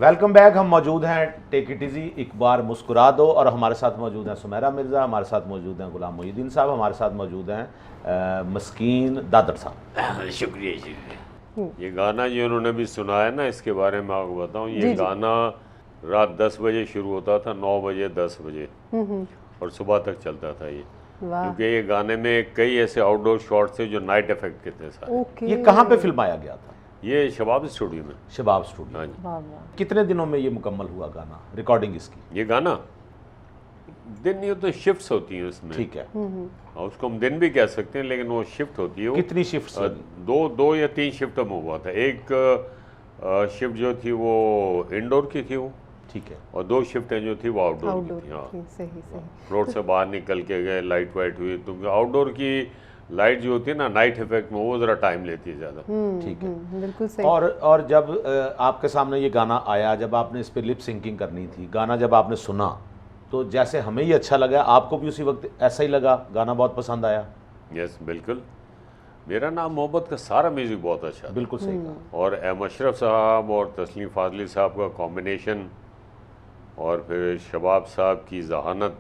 Welcome back. हम मौजूद हैं टेक इट इजी, एक बार मुस्कुरा दो, और हमारे साथ मौजूद हैं सुमेरा मिर्ज़ा, हमारे साथ मौजूद हैं गुलाम मोहिउद्दीन साहब, हमारे साथ मौजूद हैं मस्कीन दादर साहब। शुक्रिया शुक्रिया। ये गाना जो उन्होंने भी सुनाया ना, इसके बारे में आपको बताऊं, ये गाना रात 10 बजे शुरू होता था, 9 बजे 10 बजे और सुबह तक चलता था ये, क्योंकि ये गाने में कई ऐसे आउटडोर शॉट्स थे जो नाइट इफेक्ट के थे सारे। ये कहाँ पे फिल्माया गया था? ये शबाब स्टूडियो में। शबाब स्टूडियो। हाँ जी। कितने दिनों में ये मुकम्मल हुआ गाना, रिकॉर्डिंग इसकी? ये गाना दिन नहीं होते, शिफ्ट्स होती हैं उसमें। ठीक है। और उसको हम दिन भी कह सकते हैं, लेकिन वो शिफ्ट होती है। कितनी शिफ्ट्स? दो या 3 शिफ्टों में हुआ था। एक शिफ्ट जो थी वो इंडोर की थी वो, ठीक है, और 2 शिफ्टें जो थी वो आउटडोर की थी। हाँ, सही। रोड से बाहर निकल के गए, लाइट वाइट हुई, तो आउटडोर की लाइट जो होती है ना नाइट इफेक्ट में, वो ज़रा टाइम लेती है ज़्यादा। ठीक है, बिल्कुल सही। और जब आपके सामने ये गाना आया, जब आपने इस पर लिप सिंकिंग करनी थी, गाना जब आपने सुना तो जैसे हमें ये अच्छा लगा, आपको भी उसी वक्त ऐसा ही लगा, गाना बहुत पसंद आया? यस, बिल्कुल। मेरा नाम मोहब्बत का सारा म्यूज़िक बहुत अच्छा था। बिल्कुल सही कहा। और एम अशरफ साहब और तस्लीम फाजली साहब का कॉम्बिनेशन, और फिर शबाब साहब की जहानत,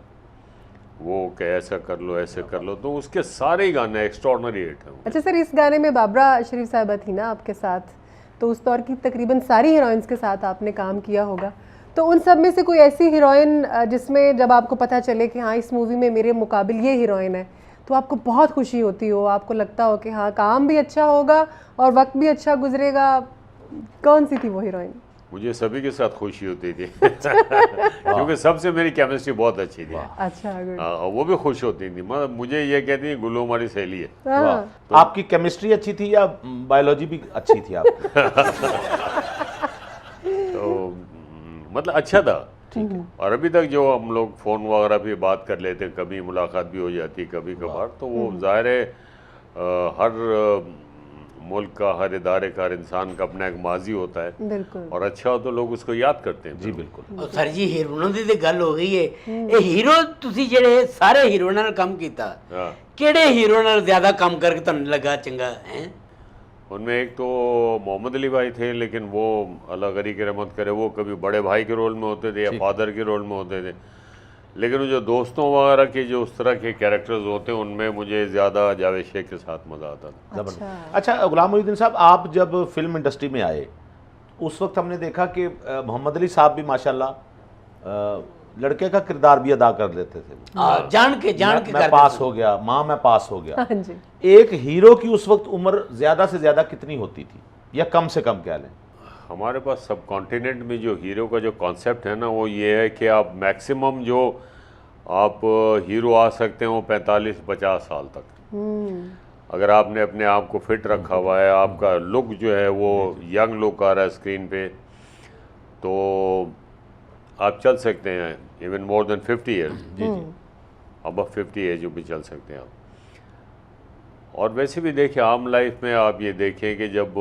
वो कि ऐसा कर लो ऐसे कर लो, तो उसके सारे ही गाने एक्स्ट्रॉर्डनरी हिट हैं। अच्छा सर, इस गाने में बाबरा शरीफ साहबा थी ना आपके साथ, तो उस दौर की तकरीबन सारी हीरोइंस के साथ आपने काम किया होगा, तो उन सब में से कोई ऐसी हीरोइन जिसमें जब आपको पता चले कि हाँ इस मूवी में मेरे मुकाबिल ये हीरोइन है, तो आपको बहुत खुशी होती हो, आपको लगता हो कि हाँ काम भी अच्छा होगा और वक्त भी अच्छा गुजरेगा, कौन सी थी वो हीरोइन? मुझे सभी के साथ खुशी होती थी क्योंकि सबसे मेरी केमिस्ट्री बहुत अच्छी थी। अच्छा, वो भी खुश होती थी, मतलब मुझे ये कहती है गुल्लू हमारी सहेली है। तो आपकी केमिस्ट्री अच्छी थी या बायोलॉजी भी अच्छी थी आपकी? तो मतलब अच्छा था। ठीक है। और अभी तक जो हम लोग फ़ोन वगैरह पे बात कर लेते हैं, कभी मुलाकात भी हो जाती कभी कभार, तो वो ज़ाहिर है हर मुल्क का, हर इदारे का, हर इंसान का अपना एक माजी होता है। बिल्कुल। और अच्छा हो तो लोग उसको याद करते हैं। जी बिल्कुल। और सर जी हीरोइनों ਦੀ ਤੇ ਗੱਲ ਹੋ ਗਈ ਹੈ, ਇਹ ਹੀਰੋ ਤੁਸੀਂ ਜਿਹੜੇ ਸਾਰੇ ਹੀਰੋਇਨਾਂ ਨਾਲ ਕੰਮ ਕੀਤਾ, ਕਿਹੜੇ ਹੀਰੋ ਨਾਲ ਜ਼ਿਆਦਾ ਕੰਮ ਕਰਕੇ ਤੁਹਾਨੂੰ ਲੱਗਾ ਚੰਗਾ ਹੈ? उनमें एक तो मोहम्मद अली भाई थे, लेकिन वो अल्लाह गरी की रहमत करे, वो कभी बड़े भाई के रोल में होते थे या फादर के रोल में होते थे, लेकिन वो जो दोस्तों वगैरह के जो उस तरह के कैरेक्टर्स होते हैं, उनमें मुझे ज़्यादा जावेद शेख के साथ मज़ा आता था। अच्छा गुलाम मोहिउद्दीन साहब, आप जब फिल्म इंडस्ट्री में आए उस वक्त हमने देखा कि मोहम्मद अली साहब भी माशाल्लाह लड़के का किरदार भी अदा कर लेते थे। जान के मैं पास हो गया, माँ मैं पास हो गया। हाँ जी। एक हीरो की उस वक्त उम्र ज़्यादा से ज़्यादा कितनी होती थी, या कम से कम कह लें? हमारे पास सब कॉन्टिनेंट में जो हीरो का जो कॉन्सेप्ट है ना, वो ये है कि आप मैक्सिमम जो आप हीरो आ सकते हैं वो 45-50 साल तक। अगर आपने अपने आप को फिट रखा हुआ है, आपका लुक जो है वो यंग लुक आ रहा है स्क्रीन पे, तो आप चल सकते हैं इवन मोर देन 50 ईयर्स। जी जी, अब 50 एज भी चल सकते हैं आप। और वैसे भी देखिए आम लाइफ में आप ये देखें कि जब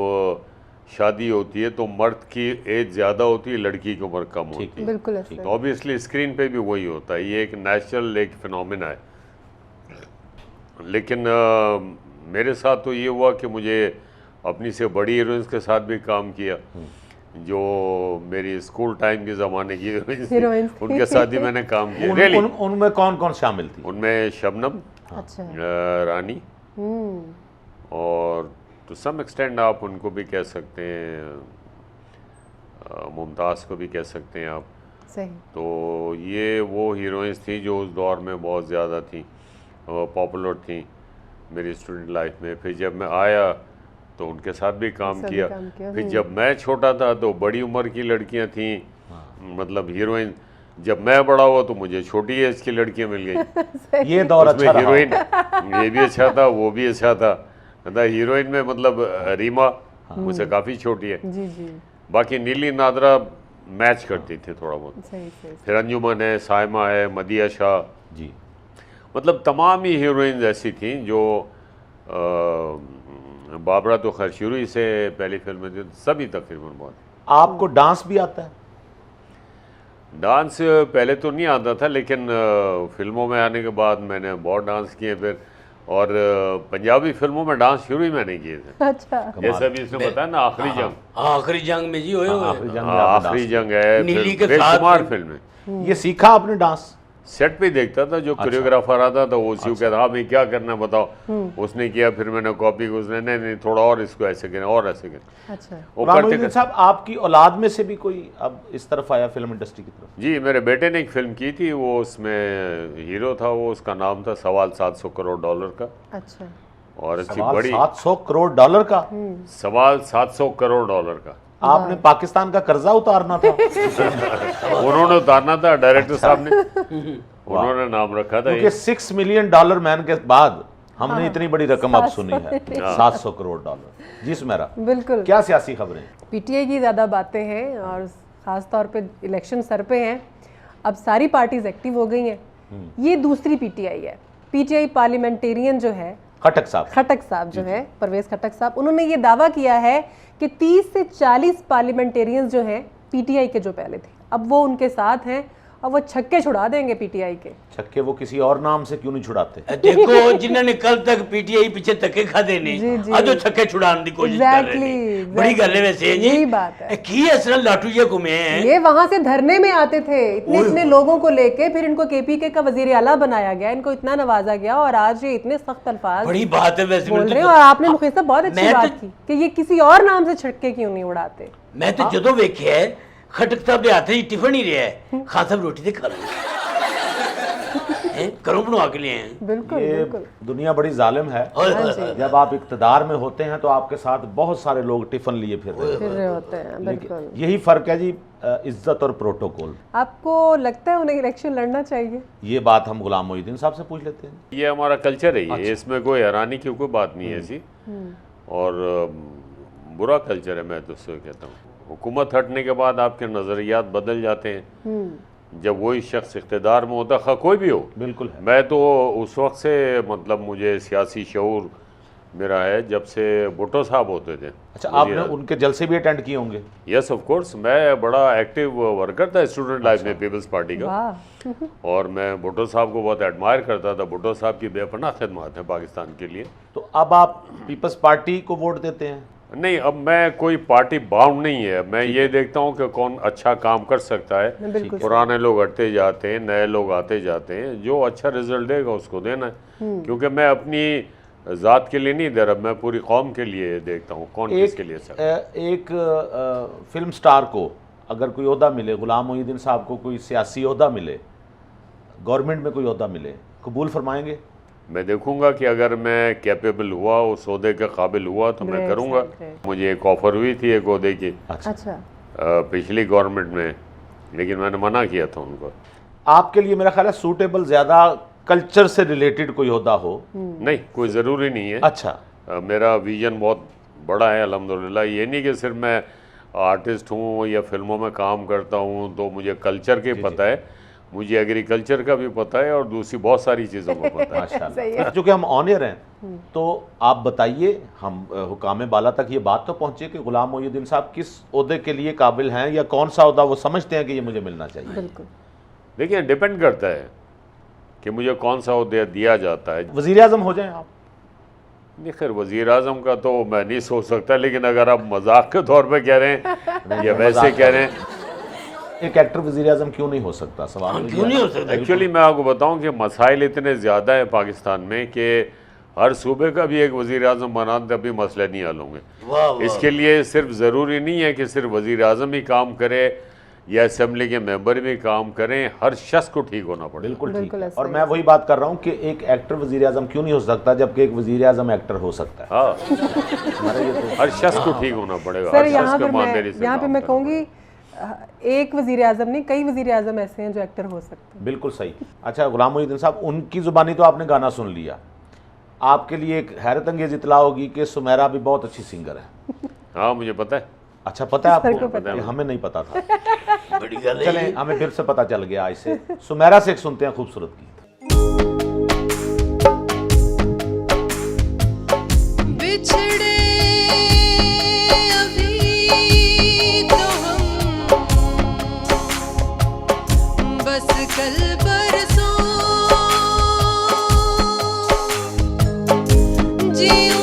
शादी होती है तो मर्द की एज ज़्यादा होती है, लड़की की उम्र कम होती है। बिल्कुल। तो ऑब्वियसली स्क्रीन पे भी वही होता है, ये एक नेचुरल एक फिनोमिना है। लेकिन मेरे साथ तो ये हुआ कि मुझे अपनी से बड़ी हीरोइंस के साथ भी काम किया, जो मेरी स्कूल टाइम के ज़माने की हीरोइंस, उनके साथ ही मैंने काम किया। उनमें कौन कौन शामिल थी? उनमें शबनम, अच्छा, रानी, और टू सम एक्सटेंड आप उनको भी कह सकते हैं, मुमताज़ को भी कह सकते हैं आप। सही। तो ये वो हीरोइंस थी जो उस दौर में बहुत ज़्यादा थी, पॉपुलर थी मेरी स्टूडेंट लाइफ में। फिर जब मैं आया तो उनके साथ भी काम किया। फिर जब मैं छोटा था तो बड़ी उम्र की लड़कियां थीं, मतलब हीरोइन। जब मैं बड़ा हुआ तो मुझे छोटी एज की लड़कियां मिल गई। ये दौर अच्छा हीरोइन ये भी अच्छा था, वो भी अच्छा था। हीरोइन में मतलब रीमा मुझसे काफ़ी छोटी है। जी जी। बाकी नीली नादरा मैच करती थी थोड़ा बहुत। फिर अंजुमन है, साइमा है, मदिया शाह जी, मतलब तमाम ही हीरोइंस ऐसी थीं जो बाबरा तो खैर शुरू ही से पहली फिल्म में सभी तकरीबन बहुत। आपको डांस भी आता है? डांस पहले तो नहीं आता था, लेकिन फिल्मों में आने के बाद मैंने बहुत डांस किए। फिर और पंजाबी फिल्मों में डांस शुरू ही मैंने किए थे। अच्छा, जैसे अभी इसने बताया ना आखिरी जंग, आखिरी जंग में जी होए आखिरी जंग में हाँ, आपने आखिरी डांस जंग है, नीली के फिर साथ कुमार फिल्म में किया। ये सीखा आपने डांस? सेट पे देखता था, जो कोरियोग्राफर आता था वो उसी को कहता हाँ भाई क्या करना है बताओ, उसने किया, फिर मैंने कॉपी की, उसने नहीं थोड़ा और इसको ऐसे करें और ऐसे करें, अच्छा। वो गुलाम करते मोहिउद्दीन करते। साहब, आपकी औलाद में से भी कोई अब इस तरफ आया फिल्म इंडस्ट्री की तरफ? जी मेरे बेटे ने एक फिल्म की थी, वो उसमें हीरो था, वो उसका नाम था सवाल 700 करोड़ डॉलर का, अच्छा, और अच्छी सवाल बड़ी 700 करोड़ डॉलर का? सवाल 700 करोड़ डॉलर का आपने पाकिस्तान का कर्जा उतारना था? उन्होंने उतारना था, डायरेक्टर साहब ने, उन्होंने नाम रखा था क्योंकि 6 मिलियन डॉलर मैन के बाद हमने इतनी बड़ी रकम अब सुनी है, 700 करोड़ डॉलर। जी सुमेरा, बिल्कुल। क्या सियासी खबरें? पीटीआई की ज़्यादा बातें हैं और ख़ास तौर पे इलेक्शन सर पे हैं। अब सारी पार्टीज एक्टिव हो गई हैं। ये दूसरी पीटीआई है। पीटीआई पार्लियामेंटेरियन जो है खटक साहब जो है, परवेज खटक साहब, उन्होंने ये दावा किया है कि 30 से 40 पार्लियामेंटेरियंस जो हैं पीटीआई के जो पहले थे, अब वो उनके साथ हैं और वो छक्के छुड़ा देंगे पीटीआई के। छक्के वो किसी और नाम से क्यों नहीं छुड़ाते? देखो जिन्होंने कल तक पीटीआई पीछे धक्के खाते जी, ने जी। आज वो छक्के छुड़ाने की कोशिश कर रहे हैं। बड़ी गल है वैसे जी, यही बात है। की असल लाटू ये घूमे हैं। ये वहां से धरने में आते थे इतने लोगों को लेके, फिर इनको केपीके का वजीर आला बनाया गया, इनको इतना नवाजा गया और आज ये इतने सख्त अल्फाज बड़ी बात है वैसे बोल रहे हैं। और आपने मुखिल साहब बहुत अच्छी मैं बात तो- की कि ये किसी और नाम से छक्के क्यों नहीं उड़ाते। मैं तो जदों वेख्या है खटक साहब ਦੇ ਹੱਥ 'ਚ ਟਿਫਨ ਹੀ ਰਿਹਾ ਹੈ, ਖਾਨ ਸਾਹਿਬ ਰੋਟੀ ਤੇ ਖਾ ਲੈਂਗੇ घरों बनवा के लिए हैं। बिल्कुल ये बिल्कुल। दुनिया बड़ी जालिम है। जब आप इक्तदार में होते हैं तो आपके साथ बहुत सारे लोग टिफिन लिए फिर रहे होते हैं। बिल्कुल, यही फर्क है जी, इज्जत और प्रोटोकॉल। आपको लगता है उन्हें इलेक्शन लड़ना चाहिए? ये बात हम गुलाम मोहिउद्दीन साहब से पूछ लेते हैं। ये हमारा कल्चर है, ये इसमें कोई हैरानी की कोई बात नहीं है ऐसी, और बुरा कल्चर है, मैं तो उससे कहता हूँ। हुकूमत हटने के बाद आपके नज़रियात बदल जाते हैं। जब वही शख्स इख्तिदार में होता है, कोई भी हो, बिल्कुल है। मैं तो उस वक्त से मतलब मुझे सियासी शऊर मेरा है जब से भुट्टो साहब होते थे। अच्छा, आपने उनके जलसे भी अटेंड किए होंगे? यस ऑफ कोर्स, मैं बड़ा एक्टिव वर्कर था स्टूडेंट लाइफ में पीपल्स पार्टी का, और मैं भुट्टो साहब को बहुत एडमायर करता था। भुट्टो साहब की बेपनाह खिदमत है पाकिस्तान के लिए। तो अब आप पीपल्स पार्टी को वोट देते हैं? नहीं, अब मैं कोई पार्टी बाउंड नहीं है, मैं ये देखता हूँ कि कौन अच्छा काम कर सकता है। पुराने लोग हटते जाते हैं, नए लोग आते जाते हैं, जो अच्छा रिजल्ट देगा उसको देना है। क्योंकि मैं अपनी ज़ात के लिए नहीं दे रहा, मैं पूरी कौम के लिए देखता हूँ कौन किसके लिए सकता। एक फिल्म स्टार को अगर कोई ओहदा मिले, गुलाम मोहिउद्दीन साहब को कोई सियासी ओहदा मिले, गवर्नमेंट में कोई ओहदा मिले, कबूल फरमाएंगे? मैं देखूंगा कि अगर मैं कैपेबल हुआ, उस ओहदे के काबिल हुआ तो मैं करूंगा। मुझे एक ऑफ़र हुई थी एक ओहदे की, अच्छा, पिछली गवर्नमेंट में, लेकिन मैंने मना किया था उनको। आपके लिए मेरा ख्याल है सूटेबल ज़्यादा कल्चर से रिलेटेड कोई ओहदा हो? नहीं, कोई ज़रूरी नहीं है। अच्छा, मेरा विजन बहुत बड़ा है अल्हम्दुलिल्लाह। ये नहीं कि सिर्फ मैं आर्टिस्ट हूँ या फिल्मों में काम करता हूँ तो मुझे कल्चर के पता है, मुझे एग्रीकल्चर का भी पता है और दूसरी बहुत सारी चीज़ों का पता है। माशाल्लाह। चूँकि हम ऑन एयर हैं तो आप बताइए, हम हुकाम बाला तक ये बात तो पहुँचे कि गुलाम मोहिउद्दीन साहब किस ओहदे के लिए काबिल हैं, या कौन सा ओहदा वो समझते हैं कि ये मुझे मिलना चाहिए? बिल्कुल। देखिए, डिपेंड करता है कि मुझे कौन सा ओहदा दिया जाता है। वज़ीर आज़म हो जाएं आप? नहीं, खैर वज़ीर आज़म का तो मैं नहीं सोच सकता, लेकिन अगर आप मजाक के तौर पे कह रहे हैं या वैसे कह रहे हैं, एक एक्टर वज़ीर आज़म क्यों नहीं हो सकता? सवाल क्यों नहीं हो सकता? एक्चुअली मैं आपको बताऊं कि मसाइल इतने ज़्यादा हैं पाकिस्तान में कि हर सूबे का भी एक वज़ीर आज़म बना तभी मसले नहीं हल होंगे। इसके लिए सिर्फ ज़रूरी नहीं है कि सिर्फ वज़ीर आज़म ही काम करे या असेंबली के मेंबर भी काम करें, हर शख्स को ठीक होना पड़ेगा। बिल्कुल ठीक है। और मैं वही बात कर रहा हूँ कि एक एक्टर वज़ीर आज़म क्यों नहीं हो सकता जबकि एक वज़ीर आज़म एक्टर हो सकता है। हाँ, हर शख्स को ठीक होना पड़ेगा। सर, हर शख्स यहाँ को पे ईमानदारी से यहाँ पे काम मैं करना कहूँगी एक वज़ीर आज़म नहीं, कई वज़ीर आज़म ऐसे हैं जो एक्टर हो सकते हैं। बिल्कुल सही। अच्छा गुलाम मोहिउद्दीन साहब, उनकी ज़ुबानी तो आपने गाना सुन लिया, आपके लिए एक हैरत अंगेज़ इतला होगी कि सुमेरा भी बहुत अच्छी सिंगर है। हाँ, मुझे पता है। अच्छा, पता है आपको? पता है। हमें नहीं पता था। बड़ी गल है। चलें, हमें फिर से पता चल गया। इससे सुमेरा से एक सुनते हैं खूबसूरत गीत। बिछड़े अभी तो हम बस कल परसों जीऊं